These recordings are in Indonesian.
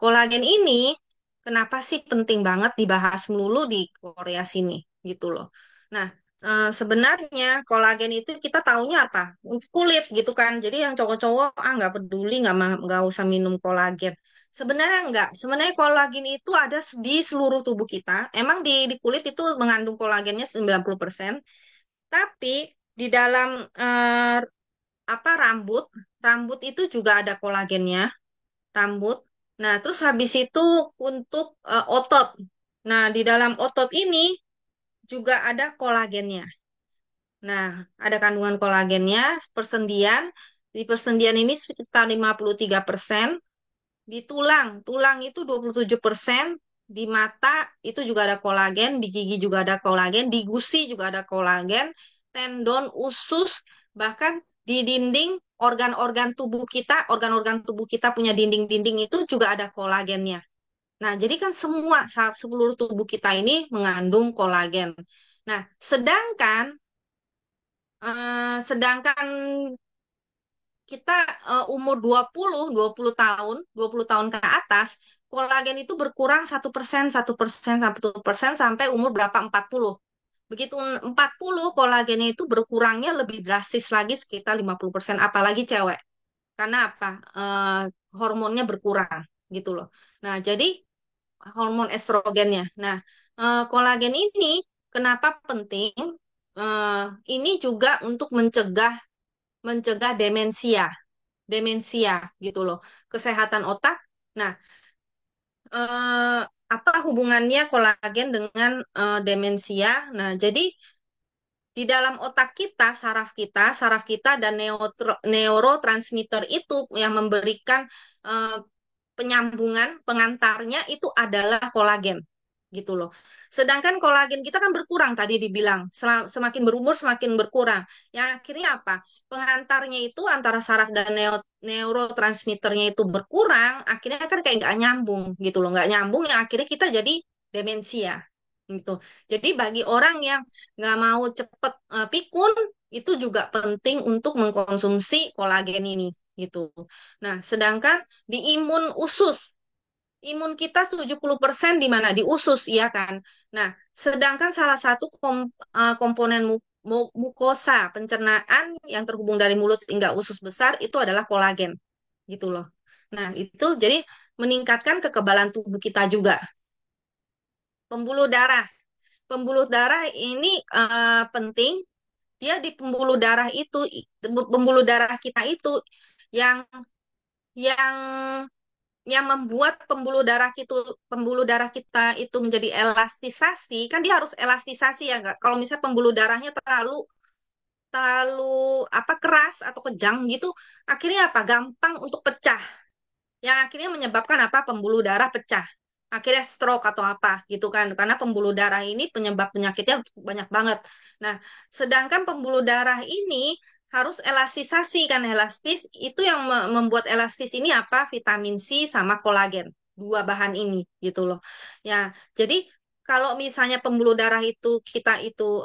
kolagen ini kenapa sih penting banget dibahas melulu di Korea sini gitu loh. Nah, sebenarnya kolagen itu kita taunya apa? Untuk kulit gitu kan. Jadi yang cowok-cowok nggak peduli, nggak usah minum kolagen. Sebenarnya enggak. Sebenarnya kolagen itu ada di seluruh tubuh kita. Emang di kulit itu mengandung kolagennya 90%. Tapi di dalam apa rambut, rambut itu juga ada kolagennya, rambut. Nah, terus habis itu untuk otot. Nah, di dalam otot ini juga ada kolagennya. Nah, ada kandungan kolagennya, persendian. Di persendian ini sekitar 53%. Di tulang, tulang itu 27%. Di mata itu juga ada kolagen, di gigi juga ada kolagen, di gusi juga ada kolagen, tendon, usus, bahkan di dinding organ-organ tubuh kita punya dinding-dinding itu juga ada kolagennya. Nah, jadi kan semua seluruh tubuh kita ini mengandung kolagen. Nah, sedangkan kita umur 20 20 tahun ke atas, kolagen itu berkurang 1% sampai umur berapa? 40. Begitu 40, kolagennya itu berkurangnya lebih drastis lagi sekitar 50%, apalagi cewek. Karena apa? Hormonnya berkurang gitu loh. Nah, jadi hormon estrogennya. Nah, kolagen ini kenapa penting? Eh, ini juga untuk mencegah mencegah demensia gitu loh, kesehatan otak. Nah, apa hubungannya kolagen dengan demensia? Nah, jadi di dalam otak kita, saraf kita dan neurotransmitter itu yang memberikan eh, penyambungan, pengantarnya itu adalah kolagen gitu loh. Sedangkan kolagen kita kan berkurang tadi dibilang, semakin berumur semakin berkurang. Yang akhirnya apa? Pengantarnya itu antara saraf dan neurotransmitternya itu berkurang, akhirnya kan kayak nggak nyambung gitu loh, nggak nyambung yang akhirnya kita jadi demensia gitu. Jadi bagi orang yang nggak mau cepet pikun, itu juga penting untuk mengkonsumsi kolagen ini gitu. Nah, sedangkan di imun kita 70% di mana? Di usus, iya kan? Nah, sedangkan salah satu komponen mukosa pencernaan yang terhubung dari mulut hingga usus besar itu adalah kolagen, gitu loh. Nah, itu jadi meningkatkan kekebalan tubuh kita juga. Pembuluh darah. Pembuluh darah ini penting. Dia di pembuluh darah kita itu yang yang membuat pembuluh darah kita itu menjadi elastisasi, kan dia harus elastisasi ya enggak? Kalau misalnya pembuluh darahnya terlalu terlalu apa keras atau kejang gitu, akhirnya apa? Gampang untuk pecah. Yang akhirnya menyebabkan apa? Pembuluh darah pecah. Akhirnya stroke atau apa gitu kan. Karena pembuluh darah ini penyebab penyakitnya banyak banget. Nah, sedangkan pembuluh darah ini harus elastisasi kan, elastis itu yang membuat elastis ini apa? Vitamin C sama kolagen. Dua bahan ini gitu loh. Ya, jadi kalau misalnya pembuluh darah itu kita itu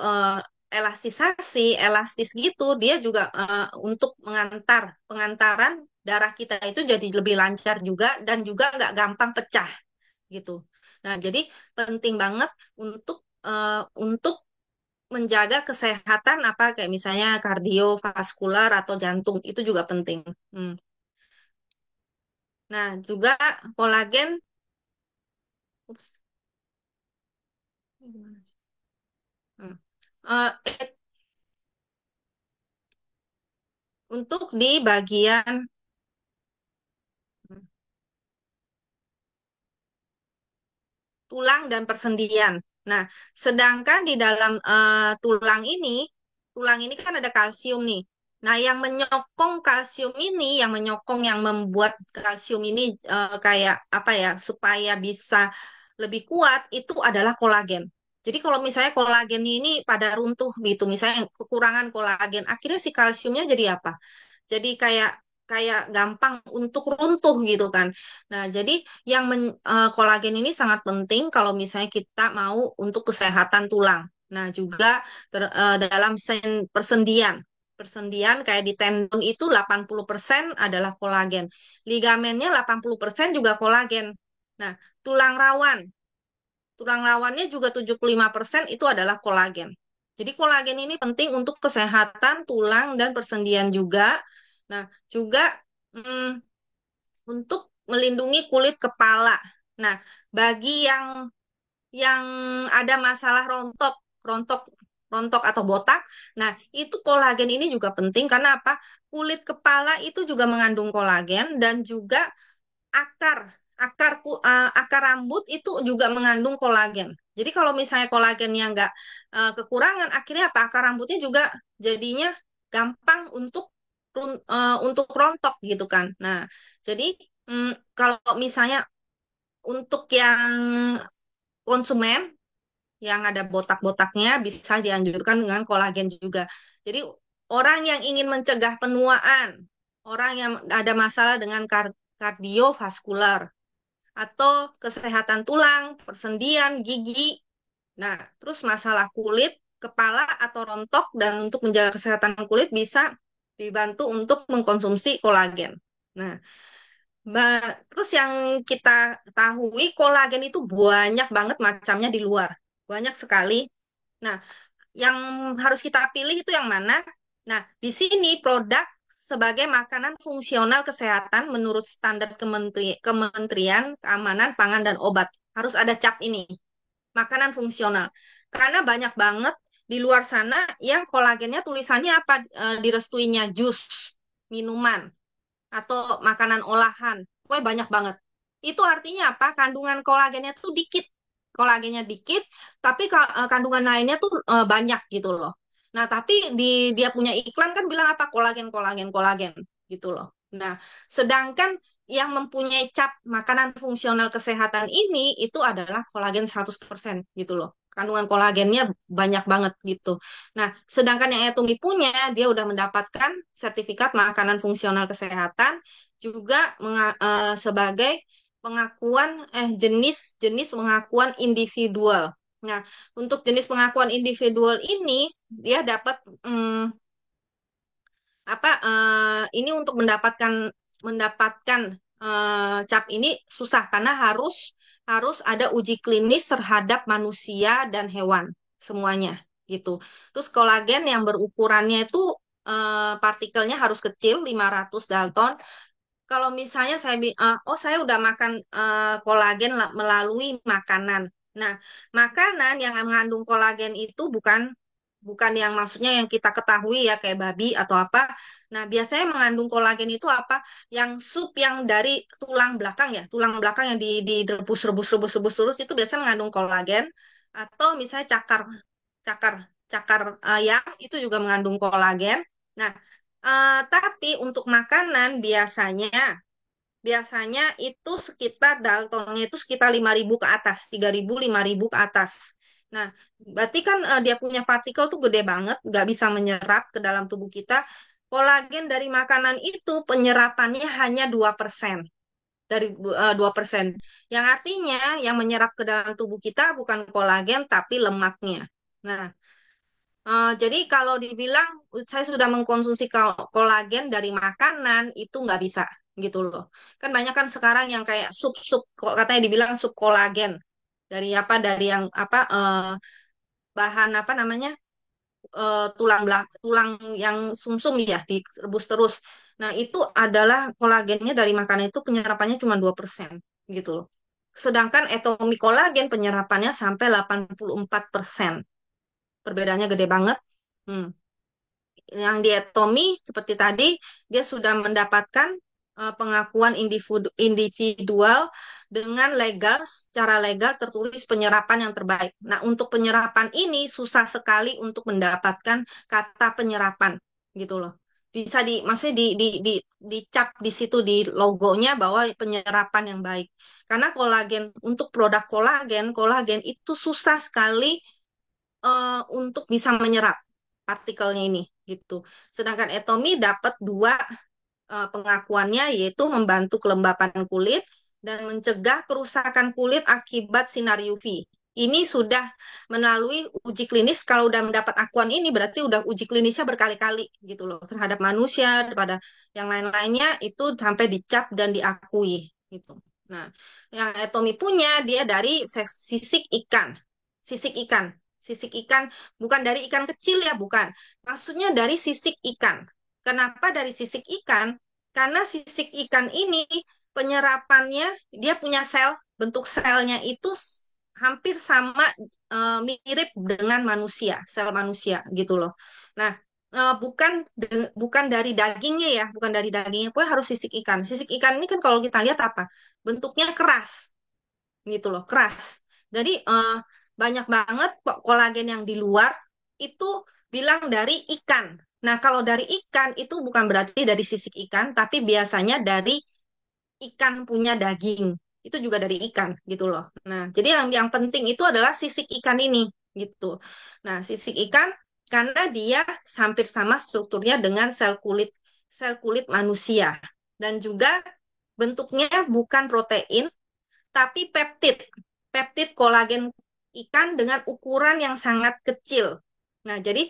elastis gitu, dia juga untuk pengantaran darah kita itu jadi lebih lancar juga dan juga nggak gampang pecah gitu. Nah, jadi penting banget untuk menjaga kesehatan apa kayak misalnya kardiovaskular atau jantung itu juga penting. Hmm. Nah, juga kolagen, ups, ini gimana sih? Hmm. Eh, untuk di bagian tulang dan persendian. Nah, sedangkan di dalam tulang ini kan ada kalsium nih. Nah, yang menyokong kalsium ini, yang menyokong, yang membuat kalsium ini kayak apa ya, supaya bisa lebih kuat, itu adalah kolagen. Jadi kalau misalnya kolagen ini pada runtuh gitu, misalnya kekurangan kolagen, akhirnya si kalsiumnya jadi apa? Jadi kayak kayak gampang untuk runtuh gitu kan. Nah, jadi kolagen ini sangat penting kalau misalnya kita mau untuk kesehatan tulang. Nah, juga dalam persendian. Persendian kayak di tendon itu 80% adalah kolagen. Ligamennya 80% juga kolagen. Nah, tulang rawan. Tulang rawannya juga 75% itu adalah kolagen. Jadi kolagen ini penting untuk kesehatan tulang dan persendian juga. Nah, juga mm, untuk melindungi kulit kepala. Nah, bagi yang ada masalah rontok, rontok, rontok atau botak, nah itu kolagen ini juga penting karena apa? Kulit kepala itu juga mengandung kolagen dan juga akar akar rambut itu juga mengandung kolagen. Jadi kalau misalnya kolagennya nggak kekurangan, akhirnya apa? Akar rambutnya juga jadinya gampang untuk rontok gitu kan. Nah, jadi kalau misalnya untuk yang konsumen yang ada botak-botaknya bisa dianjurkan dengan kolagen juga. Jadi orang yang ingin mencegah penuaan, orang yang ada masalah dengan kardiovaskular atau kesehatan tulang, persendian, gigi. Nah, terus masalah kulit, kepala atau rontok dan untuk menjaga kesehatan kulit bisa dibantu untuk mengkonsumsi kolagen. Nah, terus yang kita ketahui kolagen itu banyak banget macamnya di luar. Banyak sekali. Nah, yang harus kita pilih itu yang mana? Nah, di sini produk sebagai makanan fungsional kesehatan menurut standar Kementerian Keamanan Pangan dan Obat. Harus ada cap ini, makanan fungsional. Karena banyak banget di luar sana yang kolagennya tulisannya apa direstuinya jus, minuman atau makanan olahan. Pokoknya banyak banget. Itu artinya apa? Kandungan kolagennya tuh dikit. Kolagennya dikit, tapi kandungan lainnya tuh banyak gitu loh. Nah, tapi dia punya iklan kan bilang apa? Kolagen, kolagen, kolagen gitu loh. Nah, sedangkan yang mempunyai cap makanan fungsional kesehatan ini itu adalah kolagen 100% gitu loh. Kandungan kolagennya banyak banget gitu. Nah, sedangkan yang Etomi punya, dia udah mendapatkan sertifikat makanan fungsional kesehatan juga sebagai jenis pengakuan individual. Nah, untuk jenis pengakuan individual ini dia dapat ini untuk mendapatkan cap ini susah karena harus harus ada uji klinis terhadap manusia dan hewan semuanya gitu. Terus kolagen yang berukurannya itu partikelnya harus kecil 500 Dalton. Kalau misalnya saya udah makan kolagen melalui makanan. Nah, makanan yang mengandung kolagen itu bukan bukan yang maksudnya yang kita ketahui ya kayak babi atau apa. Nah, biasanya mengandung kolagen itu apa? Yang sup yang dari tulang belakang ya, tulang belakang yang direbus rebus rebus rebus terus itu biasanya mengandung kolagen atau misalnya cakar cakar cakar ayam itu juga mengandung kolagen. Nah, tapi untuk makanan biasanya itu sekitar Daltonnya itu sekitar 5.000 ke atas, 3.000 5.000 ke atas. Nah, berarti kan dia punya partikel tuh gede banget, nggak bisa menyerap ke dalam tubuh kita. Kolagen dari makanan itu penyerapannya hanya 2%. Dari 2%. Yang artinya yang menyerap ke dalam tubuh kita bukan kolagen tapi lemaknya. Nah, jadi kalau dibilang saya sudah mengkonsumsi kolagen dari makanan itu nggak bisa gitu loh. Kan banyak kan sekarang yang kayak sup-sup kok katanya dibilang sup kolagen dari apa dari yang apa bahan apa namanya tulang yang sumsum ya direbus terus. Nah, itu adalah kolagennya dari makanan itu penyerapannya cuma 2% gitu loh. Sedangkan etomi kolagen penyerapannya sampai 84%. Perbedaannya gede banget. Hmm. Yang diatomi seperti tadi dia sudah mendapatkan pengakuan individual dengan legal secara legal tertulis penyerapan yang terbaik. Nah, untuk penyerapan ini susah sekali untuk mendapatkan kata penyerapan gitu loh. Bisa maksudnya dicap di situ di logonya bahwa penyerapan yang baik. Karena kolagen untuk produk kolagen itu susah sekali untuk bisa menyerap partikelnya ini gitu. Sedangkan Etomi dapat dua pengakuannya yaitu membantu kelembapan kulit dan mencegah kerusakan kulit akibat sinar UV. Ini sudah melalui uji klinis. Kalau udah mendapat akuan ini berarti udah uji klinisnya berkali-kali gitu loh terhadap manusia, pada yang lain-lainnya itu sampai dicap dan diakui gitu. Nah, yang Etomi punya dia dari sisik ikan. Sisik ikan. Sisik ikan bukan dari ikan kecil ya, bukan. Maksudnya dari sisik ikan. Kenapa dari sisik ikan? Karena sisik ikan ini penyerapannya dia punya sel, bentuk selnya itu hampir sama, mirip dengan manusia, sel manusia gitu loh. Nah, bukan dari dagingnya ya, bukan dari dagingnya, pokoknya harus sisik ikan. Sisik ikan ini kan kalau kita lihat apa? Bentuknya keras gitu loh, keras. Jadi banyak banget kolagen yang di luar itu bilang dari ikan. Nah, kalau dari ikan itu bukan berarti dari sisik ikan, tapi biasanya dari ikan punya daging. Itu juga dari ikan gitu loh. Nah, jadi yang penting itu adalah sisik ikan ini gitu. Nah, sisik ikan karena dia hampir sama strukturnya dengan sel kulit manusia dan juga bentuknya bukan protein tapi peptid. Peptid kolagen ikan dengan ukuran yang sangat kecil. Nah, jadi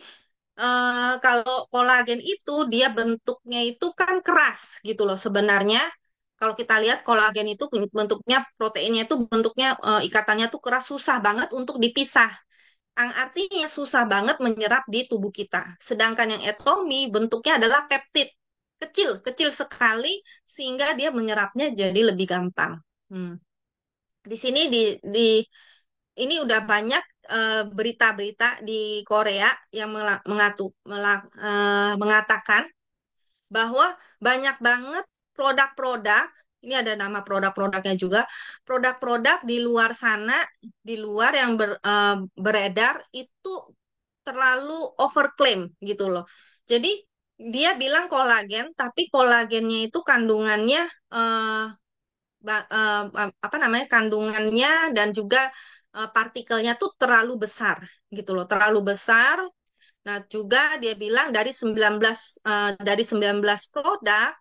kalau kolagen itu dia bentuknya itu kan keras gitu loh. Sebenarnya kalau kita lihat kolagen itu bentuknya proteinnya itu bentuknya, ikatannya tuh keras, susah banget untuk dipisah. Yang artinya susah banget menyerap di tubuh kita. Sedangkan yang etomi bentuknya adalah peptid. Kecil, kecil sekali sehingga dia menyerapnya jadi lebih gampang. Hmm. Di sini ini udah banyak berita-berita di Korea yang mengatakan bahwa banyak banget produk-produk, ini ada nama produk-produknya juga, produk-produk di luar sana, di luar yang beredar itu terlalu overclaim gitu loh. Jadi dia bilang kolagen, tapi kolagennya itu kandungannya, eh, apa namanya, kandungannya dan juga partikelnya tuh terlalu besar gitu loh, terlalu besar. Nah, juga dia bilang dari 19 produk,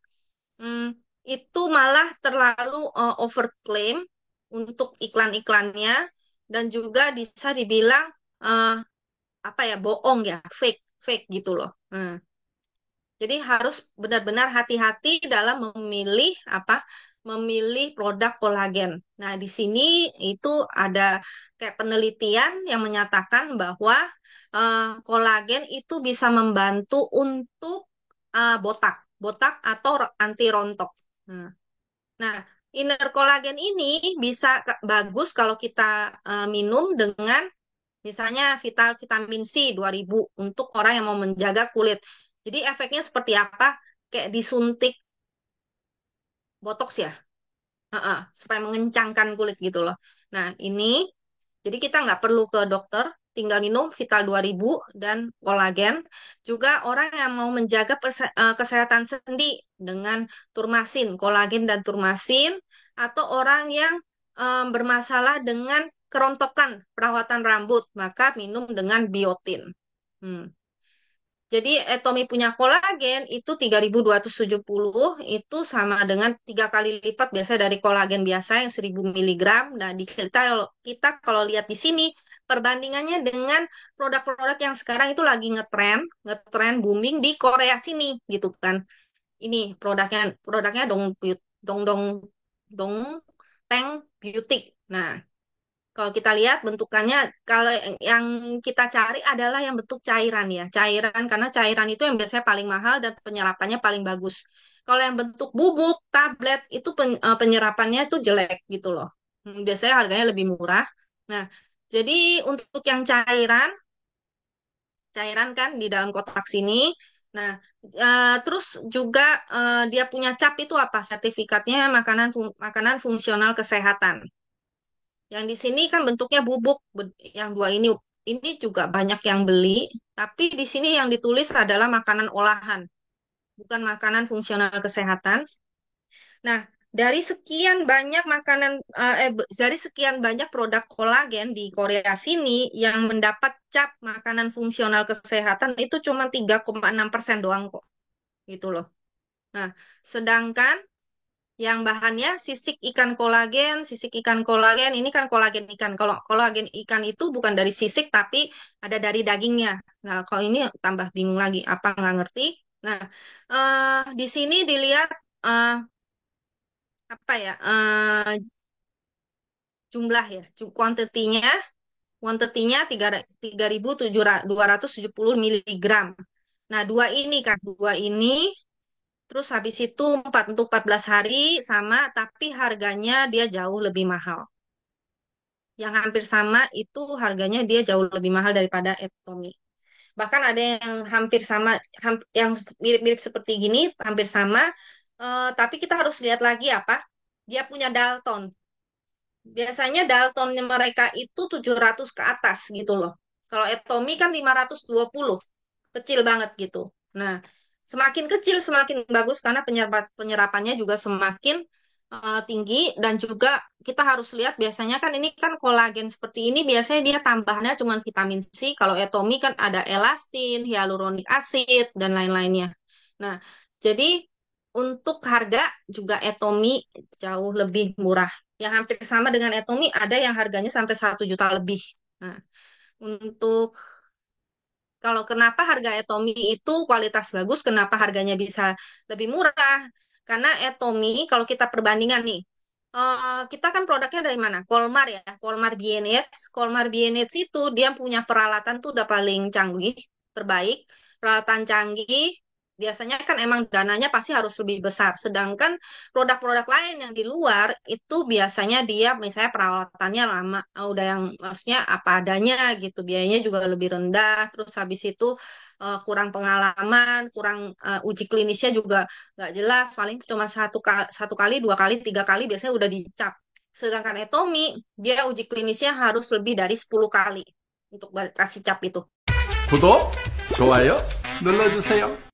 hmm, itu malah terlalu overclaim untuk iklan-iklannya dan juga bisa dibilang eh, apa ya, bohong ya, fake fake gitu loh. Nah, jadi harus benar-benar hati-hati dalam memilih apa, memilih produk kolagen. Nah, di sini itu ada kayak penelitian yang menyatakan bahwa kolagen itu bisa membantu untuk botak, botak atau anti rontok. Nah, nah, inner kolagen ini bisa bagus kalau kita minum dengan misalnya vitamin C 2000 untuk orang yang mau menjaga kulit. Jadi efeknya seperti apa? Kayak disuntik botox ya, heeh, supaya mengencangkan kulit gitu loh. Nah, ini jadi kita nggak perlu ke dokter, tinggal minum Vital 2000 dan kolagen. Juga orang yang mau menjaga kesehatan sendi dengan turmasin, kolagen dan turmasin, atau orang yang bermasalah dengan kerontokan perawatan rambut, maka minum dengan biotin. Hmm. Jadi Etomi punya kolagen itu 3270 itu sama dengan 3 kali lipat biasa dari kolagen biasa yang 1000 miligram. Nah, kita kalau lihat di sini perbandingannya dengan produk-produk yang sekarang itu lagi ngetren booming di Korea sini gitu kan. Ini produknya Dong Dong Dong Teng Beauty. Nah, kalau kita lihat bentukannya, kalau yang kita cari adalah yang bentuk cairan ya, cairan karena cairan itu yang biasanya paling mahal dan penyerapannya paling bagus. Kalau yang bentuk bubuk, tablet itu penyerapannya itu jelek gitu loh. Biasanya harganya lebih murah. Nah, jadi untuk yang cairan, cairan kan di dalam kotak sini. Nah, terus juga dia punya cap itu apa? Sertifikatnya makanan fungsional kesehatan. Yang di sini kan bentuknya bubuk, yang dua ini juga banyak yang beli, tapi di sini yang ditulis adalah makanan olahan, bukan makanan fungsional kesehatan. Nah, dari sekian banyak produk kolagen di Korea sini yang mendapat cap makanan fungsional kesehatan itu cuma 3,6% doang kok, gitu loh. Nah, sedangkan yang bahannya sisik ikan kolagen ini kan kolagen ikan. Kalau kolagen ikan itu bukan dari sisik tapi ada dari dagingnya. Nah, kalau ini tambah bingung lagi, apa nggak ngerti. Nah, di sini dilihat eh, apa ya, jumlah ya, kuantitinya 3.270 miligram. Nah, dua ini, terus habis itu untuk 14 hari sama, tapi harganya dia jauh lebih mahal. Yang hampir sama itu harganya dia jauh lebih mahal daripada Etomi. Bahkan ada yang hampir sama, yang mirip-mirip seperti gini, hampir sama, tapi kita harus lihat lagi apa? Dia punya Dalton. Biasanya Daltonnya mereka itu 700 ke atas gitu loh. Kalau Etomi kan 520, kecil banget gitu. Nah, semakin kecil semakin bagus karena penyerapannya juga semakin tinggi, dan juga kita harus lihat biasanya kan ini kan kolagen seperti ini biasanya dia tambahannya cuma vitamin C. Kalau Etomi kan ada elastin, hyaluronik asid dan lain-lainnya. Nah, jadi untuk harga juga Etomi jauh lebih murah. Yang hampir sama dengan Etomi ada yang harganya sampai 1 juta lebih. Nah, untuk kalau kenapa harga Etomi itu kualitas bagus, kenapa harganya bisa lebih murah? Karena Etomi, kalau kita perbandingan nih, kita kan produknya dari mana? Kolmar ya, Kolmar BNH. Kolmar BNH itu dia punya peralatan tuh udah paling canggih, terbaik, peralatan canggih. Biasanya kan emang dananya pasti harus lebih besar. Sedangkan produk-produk lain yang di luar itu biasanya dia misalnya perawatannya lama, udah yang maksudnya apa adanya gitu, biayanya juga lebih rendah. Terus habis itu kurang pengalaman, kurang uji klinisnya juga nggak jelas. Paling cuma satu kali, dua kali, tiga kali biasanya udah dicap. Sedangkan Etomi dia uji klinisnya harus lebih dari 10 kali untuk kasih cap itu. 구독, 좋아요 눌러주세요.